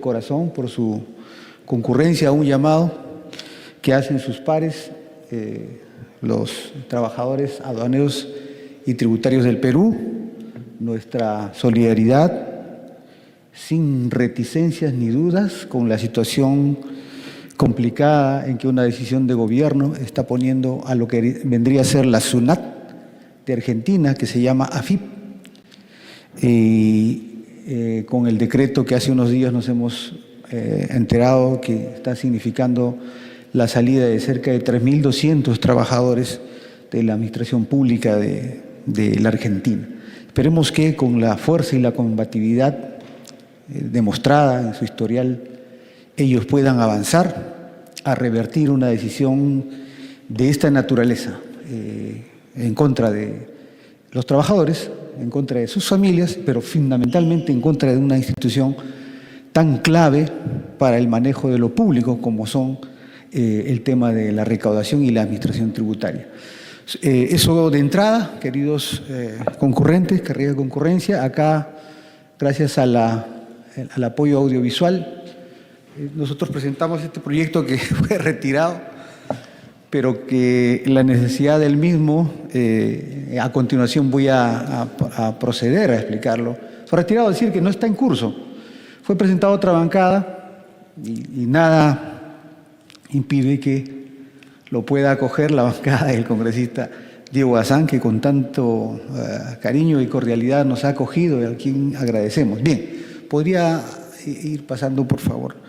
corazón por su concurrencia a un llamado que hacen sus pares, los trabajadores aduaneros y tributarios del Perú. Nuestra solidaridad, sin reticencias ni dudas, con la situación complicada en que una decisión de gobierno está poniendo a lo que vendría a ser la SUNAT de Argentina, que se llama AFIP, y con el decreto que hace unos días nos hemos enterado que está significando la salida de cerca de 3.200 trabajadores de la administración pública de la Argentina. Esperemos que con la fuerza y la combatividad demostrada en su historial, ellos puedan avanzar a revertir una decisión de esta naturaleza en contra de los trabajadores, en contra de sus familias, pero fundamentalmente en contra de una institución tan clave para el manejo de lo público como son el tema de la recaudación y la administración tributaria. Eso de entrada, queridos concurrentes, querida concurrencia, acá, gracias al apoyo audiovisual, nosotros presentamos este proyecto que fue retirado, pero que la necesidad del mismo, a continuación voy a proceder a explicarlo. Fue retirado, es decir, que no está en curso. Fue presentado a otra bancada y nada impide que lo pueda acoger la bancada del congresista Diego Hazán, que con tanto cariño y cordialidad nos ha acogido y a quien agradecemos. Bien, ¿podría ir pasando, por favor?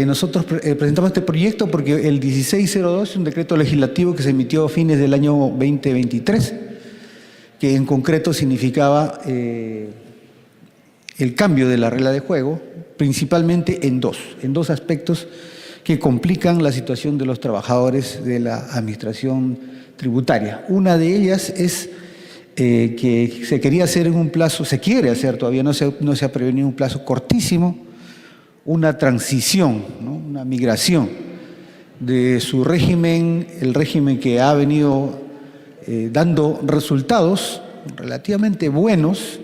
Nosotros presentamos este proyecto porque el 1602 es un decreto legislativo que se emitió a fines del año 2023, que en concreto significaba el cambio de la regla de juego, principalmente en dos aspectos que complican la situación de los trabajadores de la administración tributaria. Una de ellas es que se quería hacer en un plazo, se quiere hacer, todavía no se ha prevenido un plazo cortísimo, una transición, ¿no? Una migración de su régimen, el régimen que ha venido dando resultados relativamente buenos,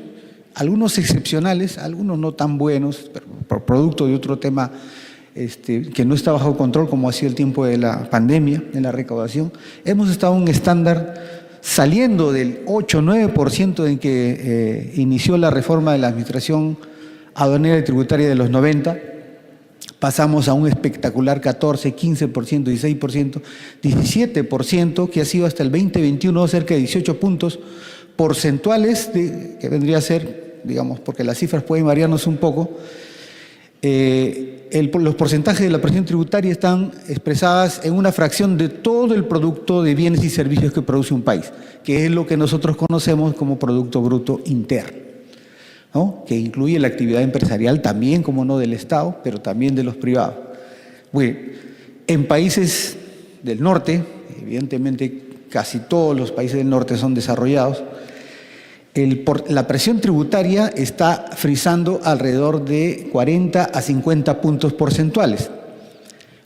algunos excepcionales, algunos no tan buenos, pero por producto de otro tema que no está bajo control, como ha sido el tiempo de la pandemia, en la recaudación. Hemos estado en un estándar saliendo del 8-9% en que inició la reforma de la administración aduanera y tributaria de los 90, pasamos a un espectacular 14, 15%, 16%, 17%, que ha sido hasta el 2021 cerca de 18 puntos porcentuales, que vendría a ser, digamos, porque las cifras pueden variarnos un poco. Los porcentajes de la presión tributaria están expresadas en una fracción de todo el producto de bienes y servicios que produce un país, que es lo que nosotros conocemos como Producto Bruto Interno, ¿no? Que incluye la actividad empresarial también, como no, del Estado, pero también de los privados. Bueno, en países del norte, evidentemente casi todos los países del norte son desarrollados, la presión tributaria está frisando alrededor de 40 a 50 puntos porcentuales.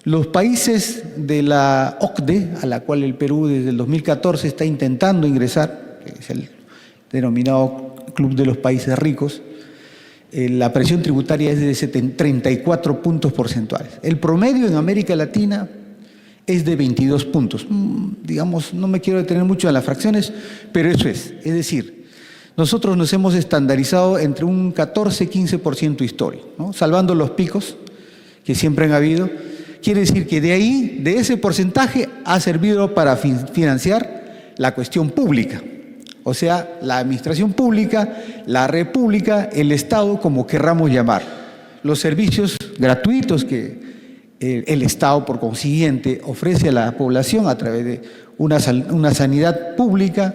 Los países de la OCDE, a la cual el Perú desde el 2014 está intentando ingresar, que es el denominado Club de los Países Ricos, la presión tributaria es de 34 puntos porcentuales. El promedio en América Latina es de 22 puntos. Digamos, no me quiero detener mucho en las fracciones, pero eso es. Es decir, nosotros nos hemos estandarizado entre un 14-15% histórico, ¿no? Salvando los picos que siempre han habido. Quiere decir que de ahí, de ese porcentaje, ha servido para financiar la cuestión pública. O sea, la administración pública, la república, el Estado, como querramos llamar. Los servicios gratuitos que el Estado, por consiguiente, ofrece a la población a través de una sanidad pública,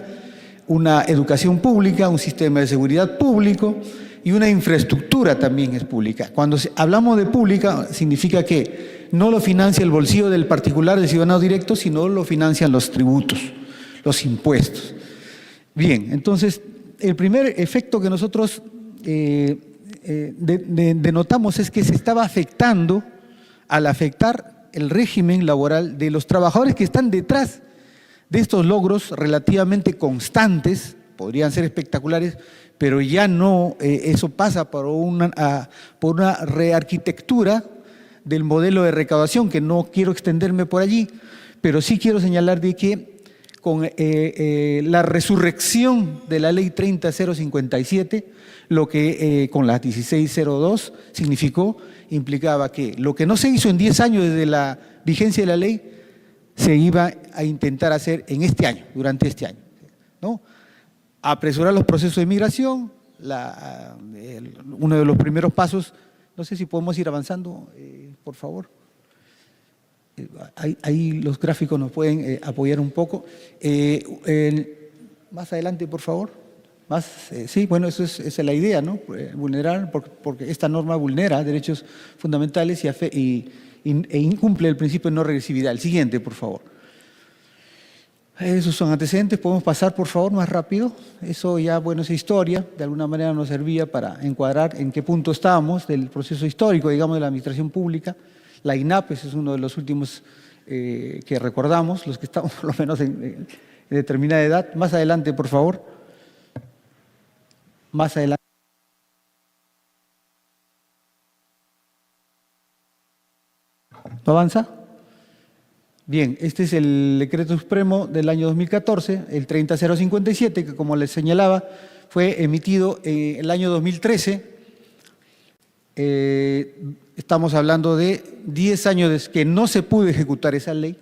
una educación pública, un sistema de seguridad público y una infraestructura también es pública. Cuando hablamos de pública, significa que no lo financia el bolsillo del particular, del ciudadano directo, sino lo financian los tributos, los impuestos. Bien, entonces, el primer efecto que nosotros denotamos es que se estaba afectando, al afectar el régimen laboral de los trabajadores que están detrás de estos logros relativamente constantes, podrían ser espectaculares, pero ya no, eso pasa por por una rearquitectura del modelo de recaudación, que no quiero extenderme por allí, pero sí quiero señalar de que con la resurrección de la ley 30057, lo que con la 1602 significó, implicaba que lo que no se hizo en 10 años desde la vigencia de la ley, se iba a intentar hacer en este año, durante este año, ¿no? Apresurar los procesos de migración, uno de los primeros pasos, no sé si podemos ir avanzando, por favor. Ahí los gráficos nos pueden apoyar un poco. Más adelante, por favor. Sí, bueno, esa es la idea, ¿no? Vulnerar, porque esta norma vulnera derechos fundamentales e incumple el principio de no regresividad. El siguiente, por favor. Esos son antecedentes. ¿Podemos pasar, por favor, más rápido? Eso ya, bueno, esa historia, de alguna manera nos servía para encuadrar en qué punto estábamos del proceso histórico, digamos, de la administración pública. La INAP, ese es uno de los últimos que recordamos, los que estamos por lo menos en determinada edad. Más adelante, por favor. Más adelante. ¿No avanza? Bien, este es el decreto supremo del año 2014, el 30057, que como les señalaba, fue emitido en el año 2013. Estamos hablando de 10 años desde que no se pudo ejecutar esa ley,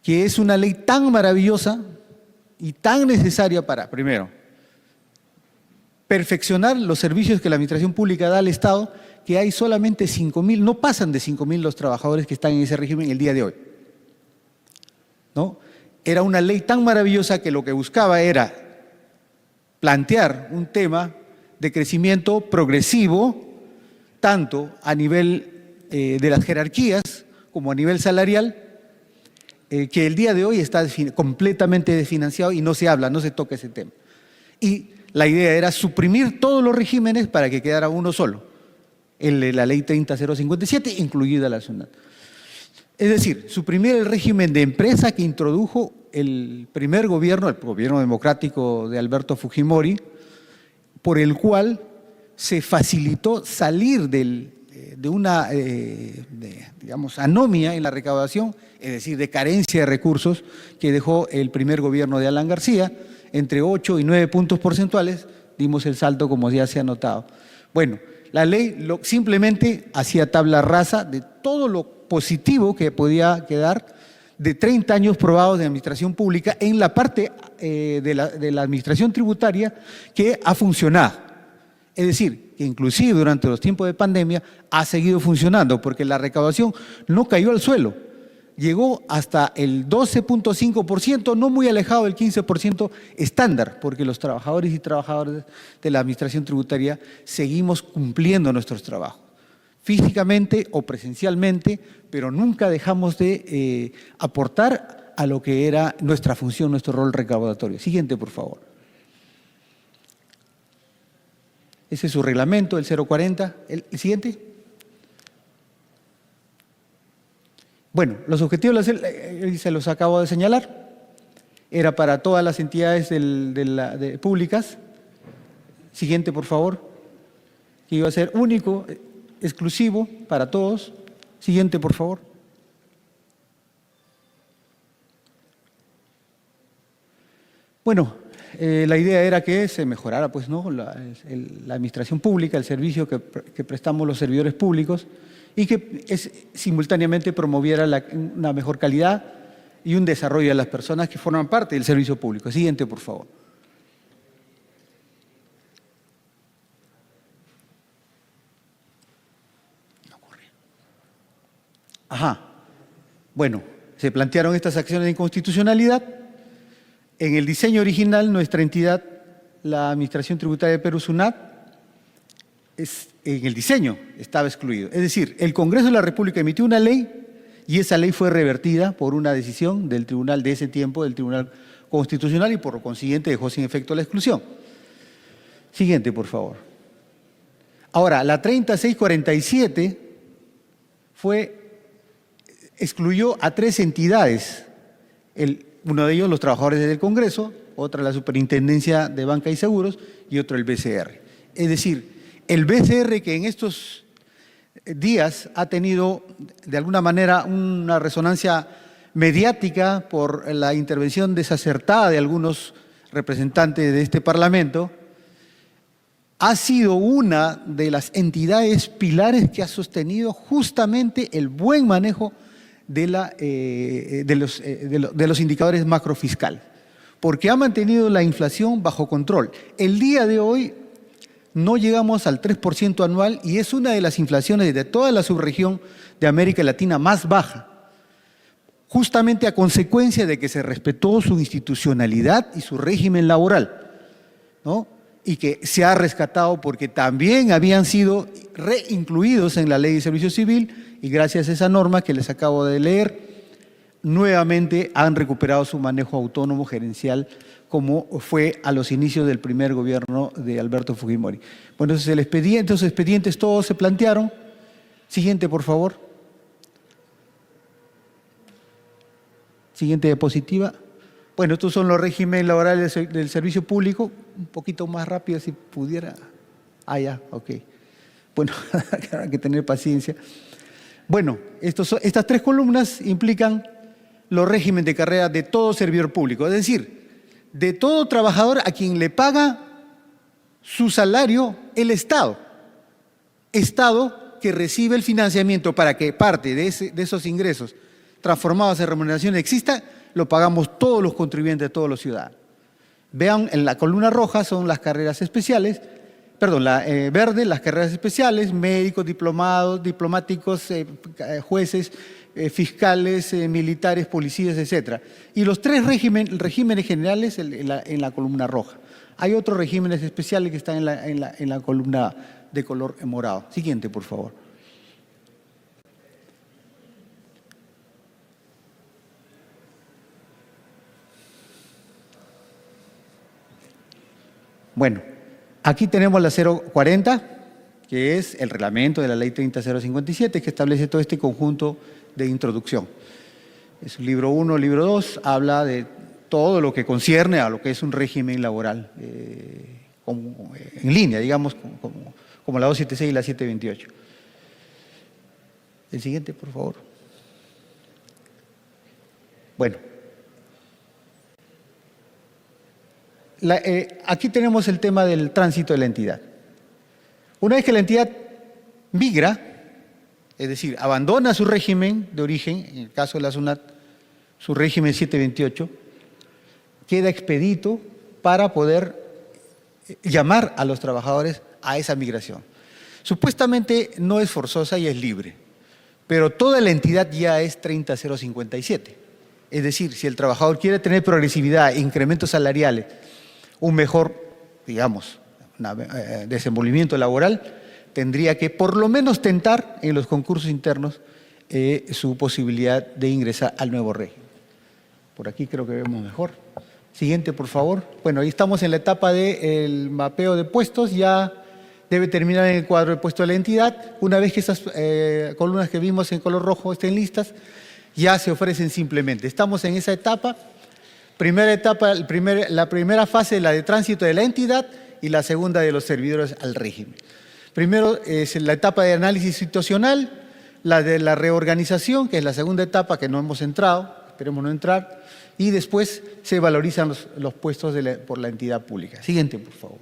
que es una ley tan maravillosa y tan necesaria para, primero, perfeccionar los servicios que la administración pública da al Estado, que hay solamente 5.000, no pasan de 5.000 los trabajadores que están en ese régimen el día de hoy, ¿no? Era una ley tan maravillosa que lo que buscaba era plantear un tema de crecimiento progresivo, tanto a nivel de las jerarquías como a nivel salarial, que el día de hoy está completamente desfinanciado y no se habla, no se toca ese tema. Y la idea era suprimir todos los regímenes para que quedara uno solo, el de la ley 30057, incluida la SUNAT. Es decir, suprimir el régimen de empresa que introdujo el primer gobierno, el gobierno democrático de Alberto Fujimori, por el cual se facilitó salir de una, digamos, anomia en la recaudación, es decir, de carencia de recursos que dejó el primer gobierno de Alan García. Entre 8 y 9 puntos porcentuales dimos el salto, como ya se ha notado. Bueno, la ley simplemente hacía tabla rasa de todo lo positivo que podía quedar de 30 años probados de administración pública en la parte de la administración tributaria que ha funcionado. Es decir, que inclusive durante los tiempos de pandemia ha seguido funcionando, porque la recaudación no cayó al suelo, llegó hasta el 12.5%, no muy alejado del 15% estándar, porque los trabajadores y trabajadoras de la administración tributaria seguimos cumpliendo nuestros trabajos, físicamente o presencialmente, pero nunca dejamos de aportar a lo que era nuestra función, nuestro rol recaudatorio. Siguiente, por favor. Ese es su reglamento, el 040. ¿El siguiente? Bueno, los objetivos se los acabo de señalar. Era para todas las entidades públicas. Siguiente, por favor. Que iba a ser único, exclusivo para todos. Siguiente, por favor. Bueno, la idea era que se mejorara, pues, ¿no?, la administración pública, el servicio que prestamos los servidores públicos, y que simultáneamente promoviera una mejor calidad y un desarrollo de las personas que forman parte del servicio público. Siguiente, por favor. Ajá. Bueno, se plantearon estas acciones de inconstitucionalidad. En el diseño original, nuestra entidad, la Administración Tributaria de Perú, SUNAT, en el diseño estaba excluido. Es decir, el Congreso de la República emitió una ley y esa ley fue revertida por una decisión del tribunal de ese tiempo, del Tribunal Constitucional, y por lo consiguiente dejó sin efecto la exclusión. Siguiente, por favor. Ahora, la 3647 excluyó a 3 entidades, uno de ellos los trabajadores del Congreso, otra la Superintendencia de Banca y Seguros y otro el BCR. Es decir, el BCR, que en estos días ha tenido de alguna manera una resonancia mediática por la intervención desacertada de algunos representantes de este Parlamento, ha sido una de las entidades pilares que ha sostenido justamente el buen manejo de los indicadores macrofiscales, porque ha mantenido la inflación bajo control. El día de hoy no llegamos al 3% anual y es una de las inflaciones de toda la subregión de América Latina más baja, justamente a consecuencia de que se respetó su institucionalidad y su régimen laboral, ¿no? Y que se ha rescatado porque también habían sido reincluidos en la Ley de Servicio Civil y gracias a esa norma que les acabo de leer, nuevamente han recuperado su manejo autónomo gerencial como fue a los inicios del primer gobierno de Alberto Fujimori. Bueno, entonces los expedientes todos se plantearon. Siguiente, por favor. Siguiente diapositiva. Bueno, estos son los regímenes laborales del servicio público. Un poquito más rápido si pudiera. Ah, ya, ok. Bueno, hay que tener paciencia. Bueno, estas tres columnas implican los regímenes de carrera de todo servidor público, es decir, de todo trabajador a quien le paga su salario el Estado. Estado que recibe el financiamiento para que parte de esos ingresos transformados en remuneración exista, lo pagamos todos los contribuyentes, todos los ciudadanos. Vean, en la columna roja son las carreras especiales, verde, las carreras especiales, médicos, diplomados, diplomáticos, jueces, fiscales, militares, policías, etc. Y los tres regímenes generales en la columna roja. Hay otros regímenes especiales que están en la columna de color morado. Siguiente, por favor. Bueno, aquí tenemos la 040, que es el reglamento de la Ley 30057, que establece todo este conjunto de introducción. Es un libro 1, libro 2, habla de todo lo que concierne a lo que es un régimen laboral en línea, digamos, como la 276 y la 728. El siguiente, por favor. Bueno. Aquí tenemos el tema del tránsito de la entidad. Una vez que la entidad migra, es decir, abandona su régimen de origen, en el caso de la SUNAT, su régimen 728, queda expedito para poder llamar a los trabajadores a esa migración. Supuestamente no es forzosa y es libre, pero toda la entidad ya es 30057. Es decir, si el trabajador quiere tener progresividad, incrementos salariales, un mejor, digamos, desenvolvimiento laboral, tendría que por lo menos tentar en los concursos internos su posibilidad de ingresar al nuevo régimen. Por aquí creo que vemos mejor. Siguiente, por favor. Bueno, ahí estamos en la etapa del mapeo de puestos, ya debe terminar en el cuadro de puesto de la entidad. Una vez que esas columnas que vimos en color rojo estén listas, ya se ofrecen simplemente. Estamos en esa etapa. Primera etapa, la primera fase, la de tránsito de la entidad y la segunda de los servidores al régimen. Primero es la etapa de análisis situacional, la de la reorganización, que es la segunda etapa que no hemos entrado, esperemos no entrar, y después se valorizan los puestos por la entidad pública. Siguiente, por favor.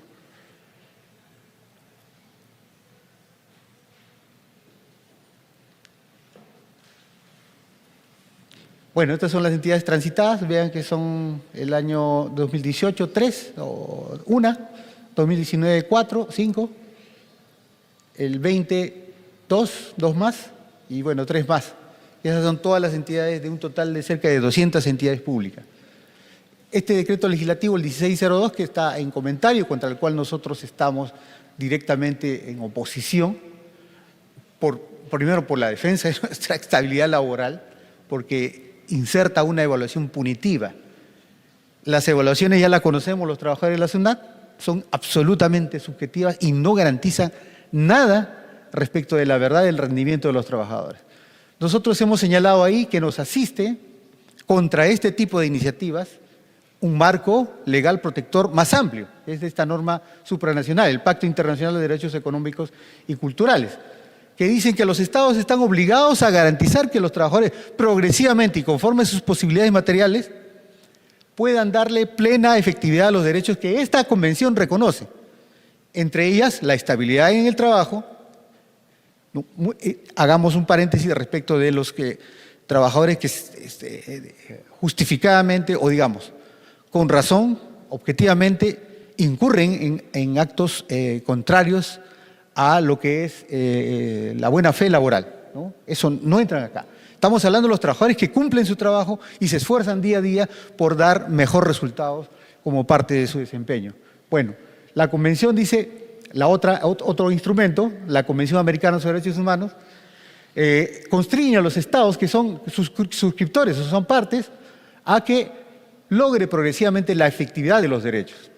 Bueno, estas son las entidades transitadas, vean que son el año 2018, 3, o 1, 2019, 4, 5, el 20, 2 más, y bueno, 3 más. Esas son todas las entidades de un total de cerca de 200 entidades públicas. Este decreto legislativo, el 1602, que está en comentario, contra el cual nosotros estamos directamente en oposición, primero por la defensa de nuestra estabilidad laboral, porque inserta una evaluación punitiva. Las evaluaciones ya las conocemos los trabajadores de la SUNAT, son absolutamente subjetivas y no garantizan nada respecto de la verdad del rendimiento de los trabajadores. Nosotros hemos señalado ahí que nos asiste contra este tipo de iniciativas un marco legal protector más amplio. Es esta norma supranacional, el Pacto Internacional de Derechos Económicos y Culturales, que dicen que los estados están obligados a garantizar que los trabajadores progresivamente y conforme a sus posibilidades materiales puedan darle plena efectividad a los derechos que esta convención reconoce, entre ellas la estabilidad en el trabajo. Hagamos un paréntesis respecto de los trabajadores que justificadamente o digamos con razón, objetivamente, incurren en actos contrarios a lo que es la buena fe laboral, ¿no? Eso no entra acá. Estamos hablando de los trabajadores que cumplen su trabajo y se esfuerzan día a día por dar mejores resultados como parte de su desempeño. Bueno, la Convención dice, otro instrumento, la Convención Americana sobre Derechos Humanos, constriñe a los estados que son suscriptores o son partes a que logre progresivamente la efectividad de los derechos.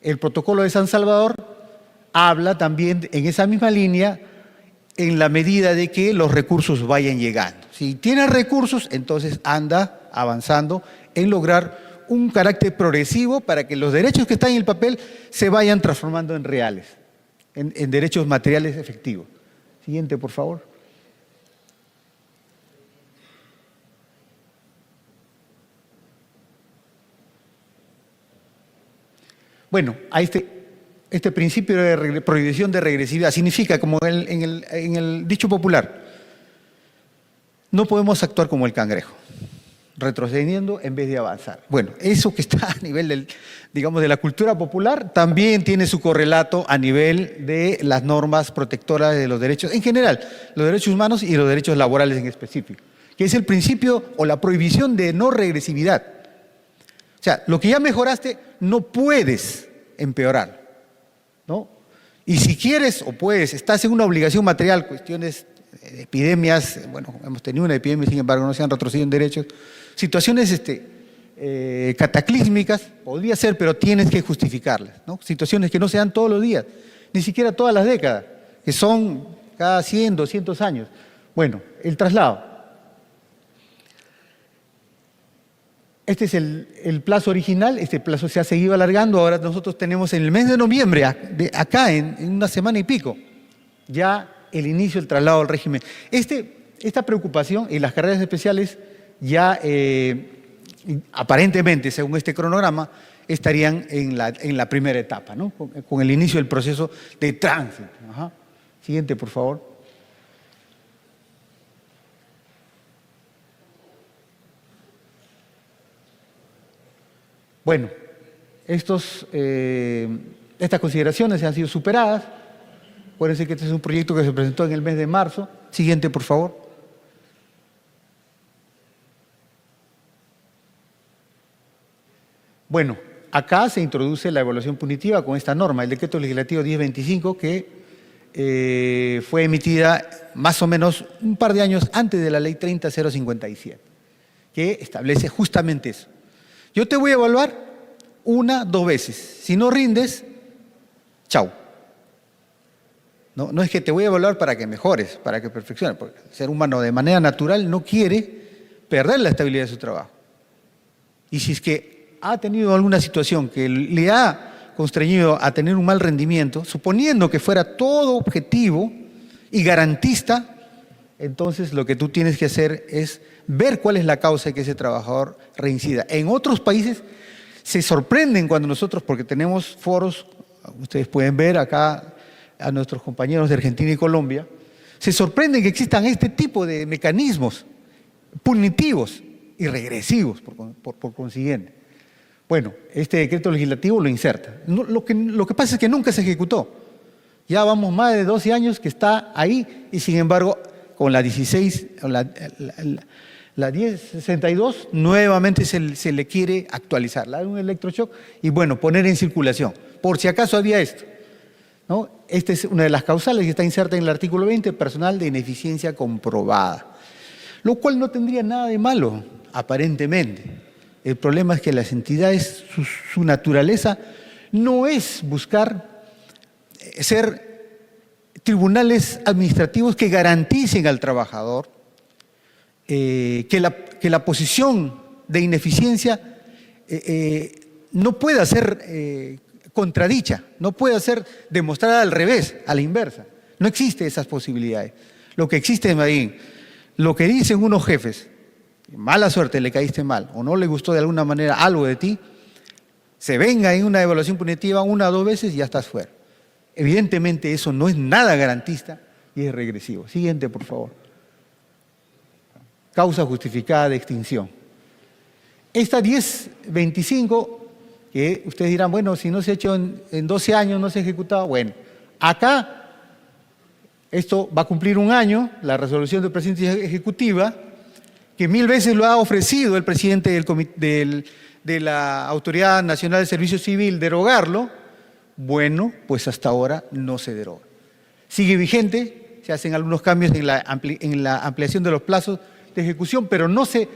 El Protocolo de San Salvador habla también en esa misma línea en la medida de que los recursos vayan llegando. Si tienes recursos, entonces anda avanzando en lograr un carácter progresivo para que los derechos que están en el papel se vayan transformando en reales, en derechos materiales efectivos. Siguiente, por favor. Bueno, a este principio de prohibición de regresividad significa, como en el dicho popular, no podemos actuar como el cangrejo, retrocediendo en vez de avanzar. Bueno, eso que está a nivel digamos, de la cultura popular también tiene su correlato a nivel de las normas protectoras de los derechos en general, los derechos humanos y los derechos laborales en específico, que es el principio o la prohibición de no regresividad. O sea, lo que ya mejoraste no puedes empeorar, ¿no? Y si quieres o puedes, estás en una obligación material, cuestiones de epidemias, bueno, hemos tenido una epidemia, sin embargo no se han retrocedido en derechos, situaciones cataclísmicas, podría ser, pero tienes que justificarlas, ¿no? Situaciones que no se dan todos los días, ni siquiera todas las décadas, que son cada 100, 200 años. Bueno, el traslado. Este es el plazo original, este plazo se ha seguido alargando, ahora nosotros tenemos en el mes de noviembre, acá en una semana y pico, ya el inicio del traslado al régimen. Esta preocupación y las carreras especiales ya aparentemente, según este cronograma, estarían en la primera etapa, ¿no? Con el inicio del proceso de tránsito. Ajá. Siguiente, por favor. Bueno, estas consideraciones han sido superadas. Acuérdense que este es un proyecto que se presentó en el mes de marzo. Siguiente, por favor. Bueno, acá se introduce la evaluación punitiva con esta norma, el decreto legislativo 1025, que fue emitida más o menos un par de años antes de la ley 30057, que establece justamente eso. Yo te voy a evaluar 1, 2 veces. Si no rindes, chau. No es que te voy a evaluar para que mejores, para que perfecciones, porque el ser humano de manera natural no quiere perder la estabilidad de su trabajo. Y si es que ha tenido alguna situación que le ha constreñido a tener un mal rendimiento, suponiendo que fuera todo objetivo y garantista, entonces lo que tú tienes que hacer es ver cuál es la causa de que ese trabajador reincida. En otros países se sorprenden cuando nosotros, porque tenemos foros, ustedes pueden ver acá a nuestros compañeros de Argentina y Colombia, se sorprenden que existan este tipo de mecanismos punitivos y regresivos, por consiguiente. Bueno, este decreto legislativo lo inserta. Lo que pasa es que nunca se ejecutó. Ya vamos más de 12 años que está ahí y sin embargo con la 16, la 1062 nuevamente se le quiere actualizar, le da un electroshock y bueno, poner en circulación, por si acaso había esto, ¿no? Esta es una de las causales que está inserta en el artículo 20, personal de ineficiencia comprobada, lo cual no tendría nada de malo, aparentemente. El problema es que las entidades, su naturaleza no es buscar ser tribunales administrativos que garanticen al trabajador que la posición de ineficiencia no pueda ser contradicha, no pueda ser demostrada al revés, a la inversa. No existe esas posibilidades. Lo que existe es, Madín, lo que dicen unos jefes, mala suerte, le caíste mal, o no le gustó de alguna manera algo de ti, se venga en una evaluación punitiva 1 o 2 veces y ya estás fuera. Evidentemente eso no es nada garantista y es regresivo. Siguiente, por favor. Causa justificada de extinción. Esta 1025, que ustedes dirán, bueno, si no se ha hecho en 12 años, no se ha ejecutado, bueno, acá esto va a cumplir 1 año, la resolución del presidente ejecutiva, que 1000 veces lo ha ofrecido el presidente de la Autoridad Nacional de Servicio Civil derogarlo. Bueno, pues hasta ahora no se deroga. Sigue vigente, se hacen algunos cambios en la ampliación de los plazos de ejecución, pero no se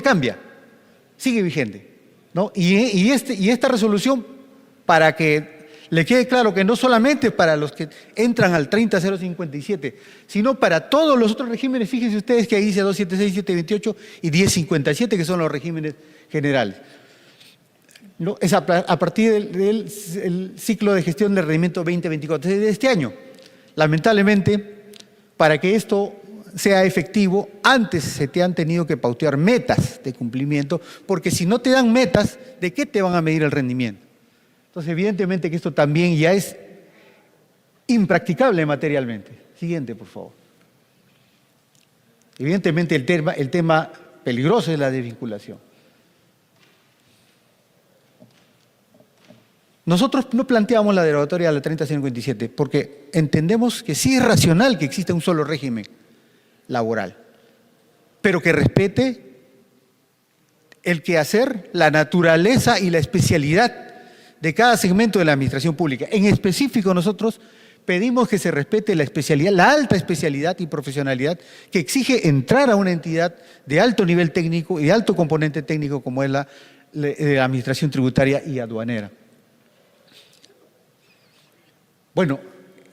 cambia, sigue vigente, ¿no? Y esta resolución, para que le quede claro que no solamente para los que entran al 30057, sino para todos los otros regímenes, fíjense ustedes que ahí dice 276, 728 y 1057, que son los regímenes generales. ¿No? Es a partir del ciclo de gestión del rendimiento 2024, de este año. Lamentablemente, para que esto sea efectivo, antes se te han tenido que pautear metas de cumplimiento, porque si no te dan metas, ¿de qué te van a medir el rendimiento? Entonces, evidentemente que esto también ya es impracticable materialmente. Siguiente, por favor. Evidentemente el tema peligroso es la desvinculación. Nosotros no planteamos la derogatoria de la 3057 porque entendemos que sí es racional que exista un solo régimen laboral, pero que respete el quehacer, la naturaleza y la especialidad de cada segmento de la administración pública. En específico, nosotros pedimos que se respete la especialidad, la alta especialidad y profesionalidad que exige entrar a una entidad de alto nivel técnico y de alto componente técnico como es la administración tributaria y aduanera. Bueno,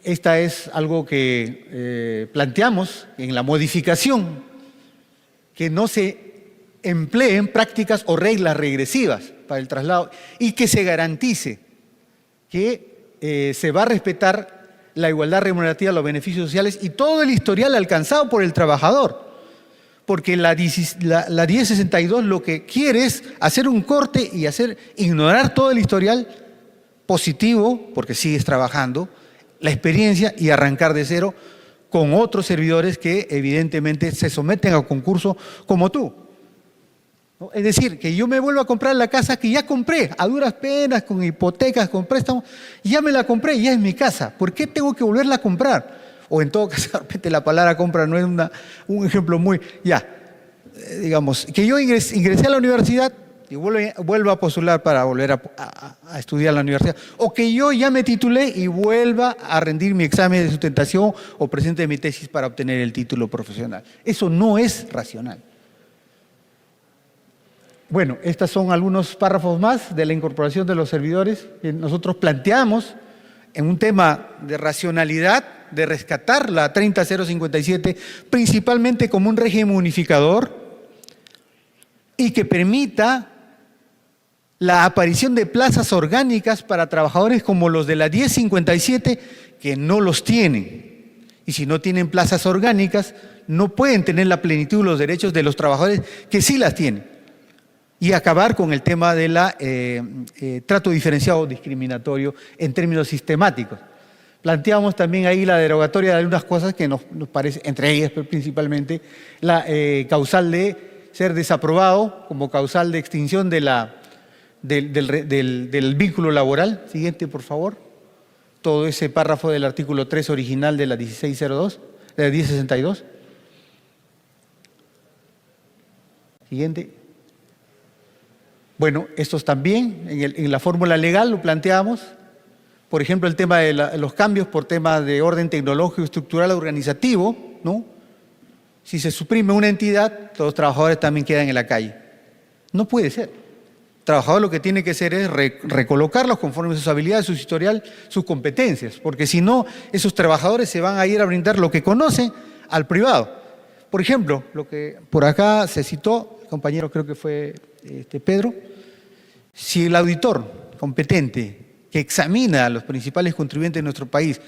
esta es algo que planteamos en la modificación, que no se empleen prácticas o reglas regresivas para el traslado y que se garantice que se va a respetar la igualdad remunerativa, los beneficios sociales y todo el historial alcanzado por el trabajador. Porque la 1062 lo que quiere es hacer un corte y ignorar todo el historial positivo, porque sigues trabajando, la experiencia y arrancar de cero con otros servidores que evidentemente se someten a concurso como tú. ¿No? Es decir, que yo me vuelvo a comprar la casa que ya compré, a duras penas, con hipotecas, con préstamos, ya me la compré, ya es mi casa. ¿Por qué tengo que volverla a comprar? O en todo caso, de repente la palabra compra no es un ejemplo muy... digamos, que yo ingresé a la universidad y vuelva a postular para volver a estudiar en la universidad, o que yo ya me titulé y vuelva a rendir mi examen de sustentación o presente mi tesis para obtener el título profesional. Eso no es racional. Bueno, estos son algunos párrafos más de la incorporación de los servidores que nosotros planteamos en un tema de racionalidad, de rescatar la 30057, principalmente como un régimen unificador y que permita la aparición de plazas orgánicas para trabajadores como los de la 1057 que no los tienen. Y si no tienen plazas orgánicas, no pueden tener la plenitud de los derechos de los trabajadores que sí las tienen. Y acabar con el tema de la trato diferenciado o discriminatorio en términos sistemáticos. Planteamos también ahí la derogatoria de algunas cosas que nos parece, entre ellas principalmente, la causal de ser desaprobado como causal de extinción de del vínculo laboral. Siguiente, por favor. Todo ese párrafo del artículo 3 original de la 1602, de la 1062. Siguiente. Bueno, estos también, en la fórmula legal lo planteamos. Por ejemplo, el tema de los cambios por temas de orden tecnológico, estructural, organizativo, ¿no? Si se suprime una entidad, los trabajadores también quedan en la calle. No puede ser. El trabajador lo que tiene que hacer es recolocarlos conforme a sus habilidades, su historial, sus competencias, porque si no, esos trabajadores se van a ir a brindar lo que conocen al privado. Por ejemplo, lo que por acá se citó, compañero, creo que fue Pedro, Si el auditor competente que examina a los principales contribuyentes de nuestro país,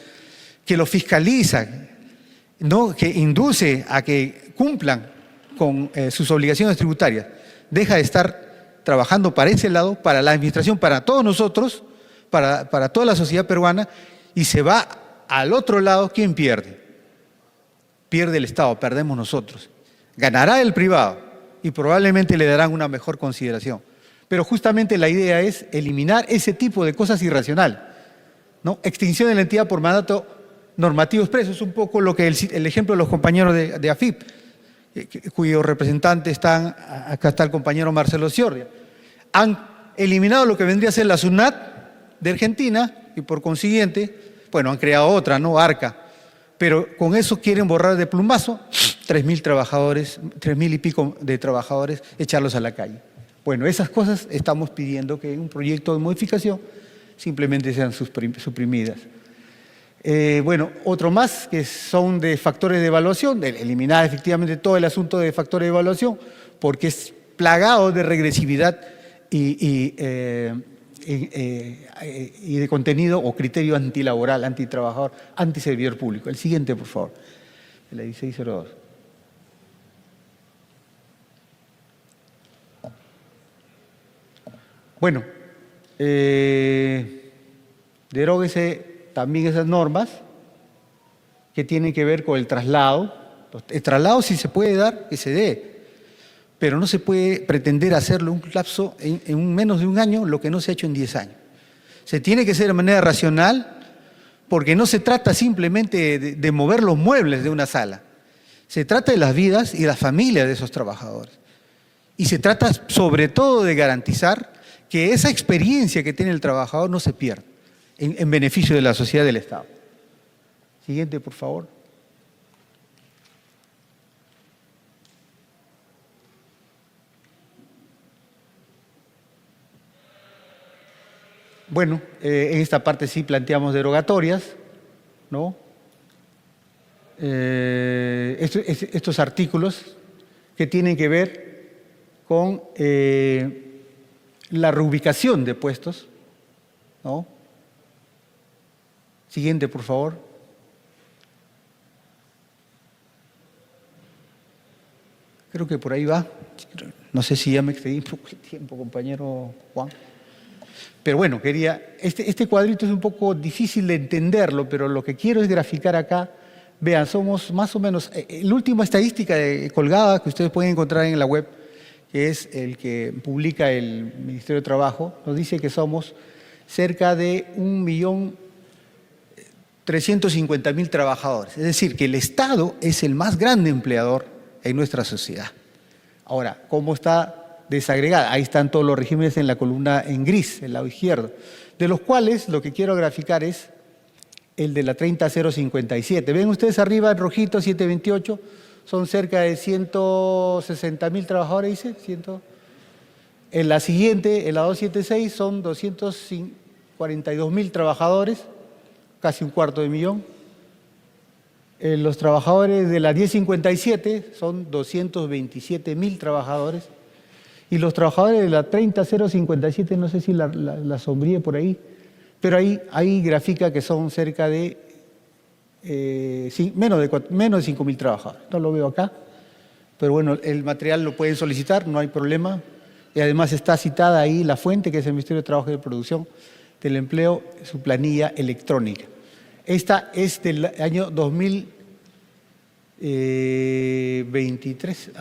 que los fiscaliza, ¿no?, que induce a que cumplan con sus obligaciones tributarias, deja de estar trabajando para ese lado, para la administración, para todos nosotros, para toda la sociedad peruana, y se va al otro lado, ¿quién pierde? Pierde el Estado, perdemos nosotros. Ganará el privado y probablemente le darán una mejor consideración. Pero justamente la idea es eliminar ese tipo de cosas irracionales, ¿no? Extinción de la entidad por mandato normativo expreso, es un poco lo que el ejemplo de los compañeros de AFIP, cuyos representantes están, acá está el compañero Marcelo Ciordia. Han eliminado lo que vendría a ser la SUNAT de Argentina y por consiguiente, bueno, han creado otra, ¿no? ARCA. Pero con eso quieren borrar de plumazo 3.000 trabajadores, 3.000 y pico de trabajadores, echarlos a la calle. Bueno, esas cosas estamos pidiendo que en un proyecto de modificación simplemente sean suprimidas. Bueno, otro más que son de factores de evaluación, de eliminar efectivamente todo el asunto de factores de evaluación, porque es plagado de regresividad y de contenido o criterio antilaboral, antitrabajador, antiservidor público. El siguiente, por favor, la 1602. Bueno, deróguese también esas normas que tienen que ver con el traslado. El traslado sí se puede dar, que se dé, pero no se puede pretender hacerlo en un lapso, en menos de un año, lo que no se ha hecho en 10 años. Se tiene que hacer de manera racional, porque no se trata simplemente de mover los muebles de una sala. Se trata de las vidas y las familias de esos trabajadores. Y se trata sobre todo de garantizar que esa experiencia que tiene el trabajador no se pierda en beneficio de la sociedad y del Estado. Siguiente, por favor. Bueno, en esta parte sí planteamos derogatorias, ¿no? Estos artículos que tienen que ver con la reubicación de puestos, ¿no? Siguiente, por favor. Creo que por ahí va. No sé si ya me excedí un poco el tiempo, compañero Juan. Pero bueno, este cuadrito es un poco difícil de entenderlo, pero lo que quiero es graficar acá. Vean, somos más o menos, la última estadística colgada que ustedes pueden encontrar en la web, que es el que publica el Ministerio de Trabajo, nos dice que somos cerca de 1.350.000 trabajadores. Es decir, que el Estado es el más grande empleador en nuestra sociedad. Ahora, ¿cómo está desagregada? Ahí están todos los regímenes en la columna en gris, el lado izquierdo, de los cuales lo que quiero graficar es el de la 30057. Ven ustedes arriba en rojito, 728, son cerca de 160.000 trabajadores, dice. En la siguiente, en la 276, son 242.000 trabajadores, casi 250.000. Los trabajadores de la 1057 son 227.000 trabajadores. Y los trabajadores de la 30057, no sé si la sombríe por ahí, pero ahí grafica que son cerca de menos de 5.000 trabajadores. No lo veo acá, pero bueno, el material lo pueden solicitar, no hay problema. Y además está citada ahí la fuente, que es el Ministerio de Trabajo y de Producción del Empleo, su planilla electrónica. Esta es del año 2023,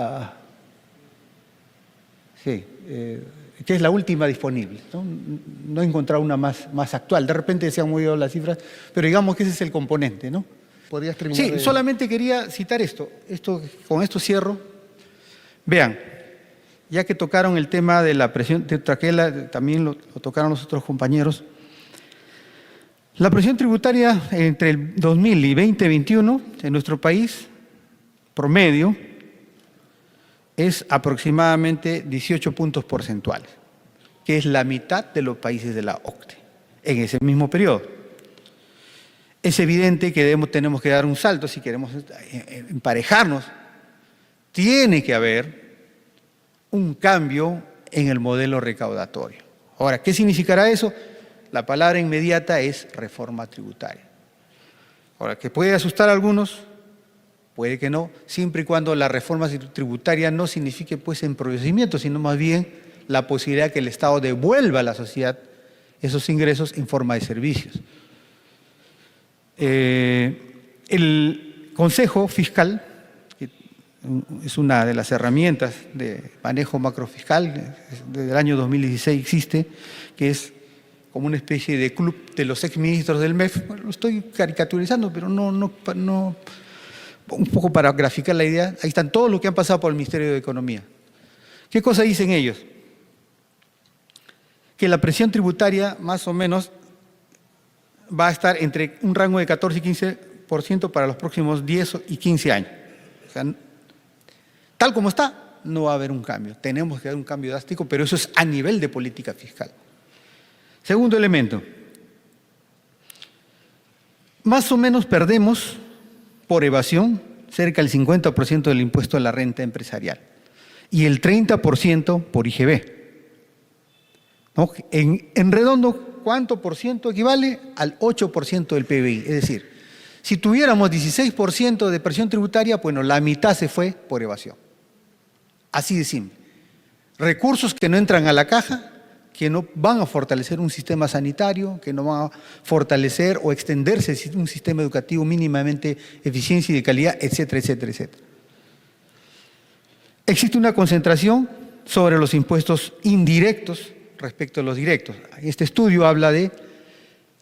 sí, que es la última disponible, ¿no? No he encontrado una más actual. De repente se han movido las cifras, pero digamos que ese es el componente, ¿no? ¿Podrías terminar? Sí, solamente quería citar esto. Con esto cierro. Vean, ya que tocaron el tema de la presión de también lo tocaron los otros compañeros. La presión tributaria entre el 2000 y 2021 en nuestro país, promedio, es aproximadamente 18 puntos porcentuales, que es la mitad de los países de la OCDE, en ese mismo periodo. Es evidente que tenemos que dar un salto si queremos emparejarnos. Tiene que haber un cambio en el modelo recaudatorio. Ahora, ¿qué significará eso? La palabra inmediata es reforma tributaria. Ahora, que puede asustar a algunos, puede que no, siempre y cuando la reforma tributaria no signifique pues empobrecimiento, sino más bien la posibilidad que el Estado devuelva a la sociedad esos ingresos en forma de servicios. El Consejo Fiscal, que es una de las herramientas de manejo macrofiscal, desde el año 2016 existe, que es como una especie de club de los exministros del MEF. Bueno, lo estoy caricaturizando, pero no, un poco para graficar la idea. Ahí están todos los que han pasado por el Ministerio de Economía. ¿Qué cosa dicen ellos? Que la presión tributaria más o menos va a estar entre un rango de 14 y 15% para los próximos 10 y 15 años. O sea, tal como está, no va a haber un cambio. Tenemos que dar un cambio drástico, pero eso es a nivel de política fiscal. Segundo elemento. Más o menos perdemos por evasión cerca del 50% del impuesto a la renta empresarial y el 30% por IGB. ¿No? En redondo, ¿cuánto por ciento equivale? Al 8% del PBI. Es decir, si tuviéramos 16% de presión tributaria, bueno, la mitad se fue por evasión. Así de simple. Recursos que no entran a la caja, que no van a fortalecer un sistema sanitario, que no van a fortalecer o extenderse un sistema educativo mínimamente eficiencia y de calidad, etcétera, etcétera, etcétera. Existe una concentración sobre los impuestos indirectos respecto a los directos. Este estudio habla de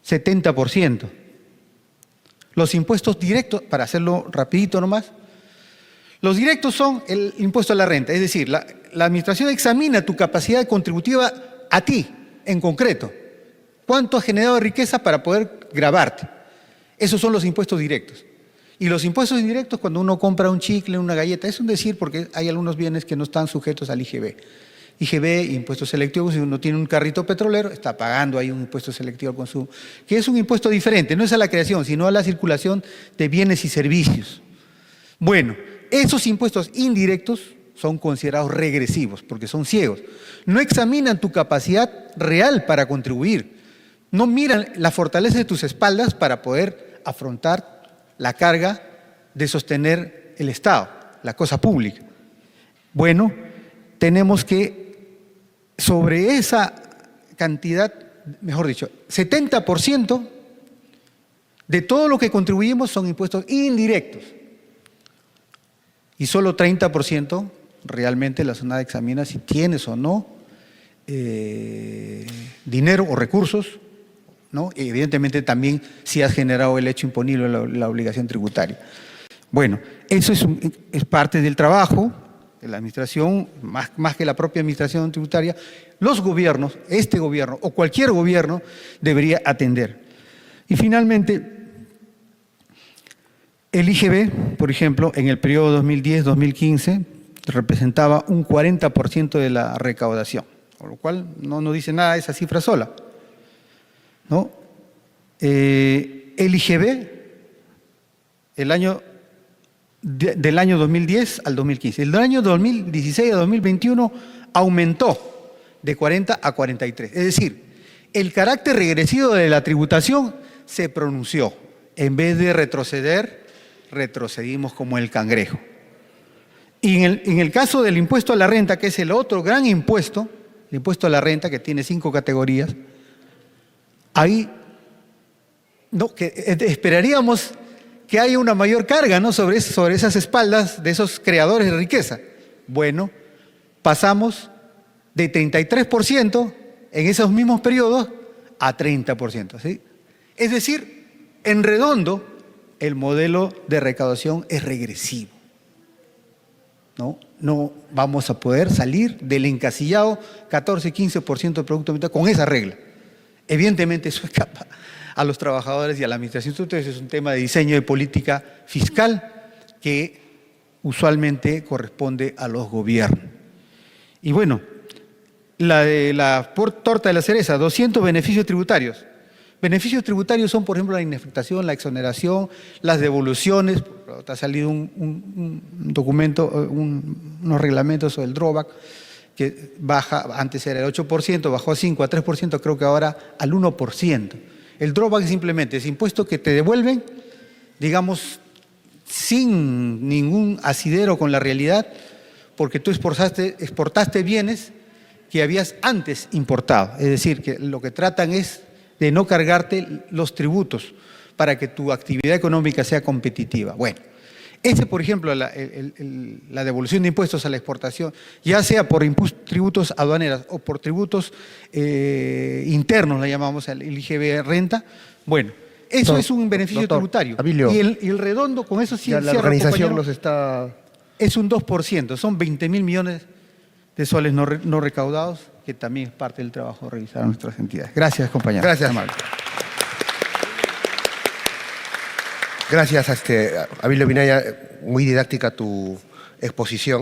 70%. Los impuestos directos, para hacerlo rapidito nomás, los directos son el impuesto a la renta, es decir, la administración examina tu capacidad contributiva a ti, en concreto. ¿Cuánto has generado de riqueza para poder gravarte? Esos son los impuestos directos. Y los impuestos indirectos, cuando uno compra un chicle, una galleta, es un decir porque hay algunos bienes que no están sujetos al IGB. IGB, impuestos selectivos, si uno tiene un carrito petrolero, está pagando ahí un impuesto selectivo al consumo, que es un impuesto diferente, no es a la creación, sino a la circulación de bienes y servicios. Bueno, esos impuestos indirectos son considerados regresivos, porque son ciegos. No examinan tu capacidad real para contribuir, no miran la fortaleza de tus espaldas para poder afrontar la carga de sostener el Estado, la cosa pública. Bueno, tenemos que sobre esa cantidad, mejor dicho, 70% de todo lo que contribuimos son impuestos indirectos y solo 30% realmente la SUNAT examina si tienes o no dinero o recursos, ¿no? Evidentemente también si has generado el hecho imponible, la obligación tributaria. Bueno, eso es parte del trabajo de la administración, más que la propia administración tributaria. Los gobiernos, este gobierno o cualquier gobierno debería atender. Y finalmente, el IGB, por ejemplo, en el periodo 2010-2015 representaba un 40% de la recaudación, con lo cual no nos dice nada esa cifra sola, ¿no? El IGB, del año 2010 al 2015. El año 2016 a 2021 aumentó de 40 a 43. Es decir, el carácter regresivo de la tributación se pronunció. En vez de retroceder, retrocedimos como el cangrejo. Y en el caso del impuesto a la renta, que es el otro gran impuesto, el impuesto a la renta, que tiene 5 categorías, ahí esperaríamos que haya una mayor carga, ¿no?, sobre esas espaldas de esos creadores de riqueza. Bueno, pasamos de 33% en esos mismos periodos a 30%. ¿Sí? Es decir, en redondo, el modelo de recaudación es regresivo. No vamos a poder salir del encasillado 14-15% del Producto Interno con esa regla. Evidentemente eso escapa a los trabajadores y a la administración. Entonces es un tema de diseño de política fiscal que usualmente corresponde a los gobiernos. Y bueno, la torta de la cereza, 200 beneficios tributarios. Beneficios tributarios son, por ejemplo, la indemnización, la exoneración, las devoluciones. Ha salido un documento, unos reglamentos sobre el drawback, que baja, antes era el 8%, bajó a 5%, a 3%, creo que ahora al 1%. El drawback simplemente es impuesto que te devuelven, digamos, sin ningún asidero con la realidad, porque tú exportaste bienes que habías antes importado. Es decir, que lo que tratan es de no cargarte los tributos para que tu actividad económica sea competitiva. Bueno, por ejemplo, la devolución de impuestos a la exportación, ya sea por tributos aduaneros o por tributos internos, la llamamos el IGB renta, bueno, eso es un beneficio tributario. Abilio, Y el redondo, con eso sí, la organización nos está... Es un 2%, son 20.000 millones de soles no recaudados, que también es parte del trabajo de revisar a nuestras entidades. Gracias, compañero. Gracias. Gracias, Abilio Minaya, muy didáctica tu exposición.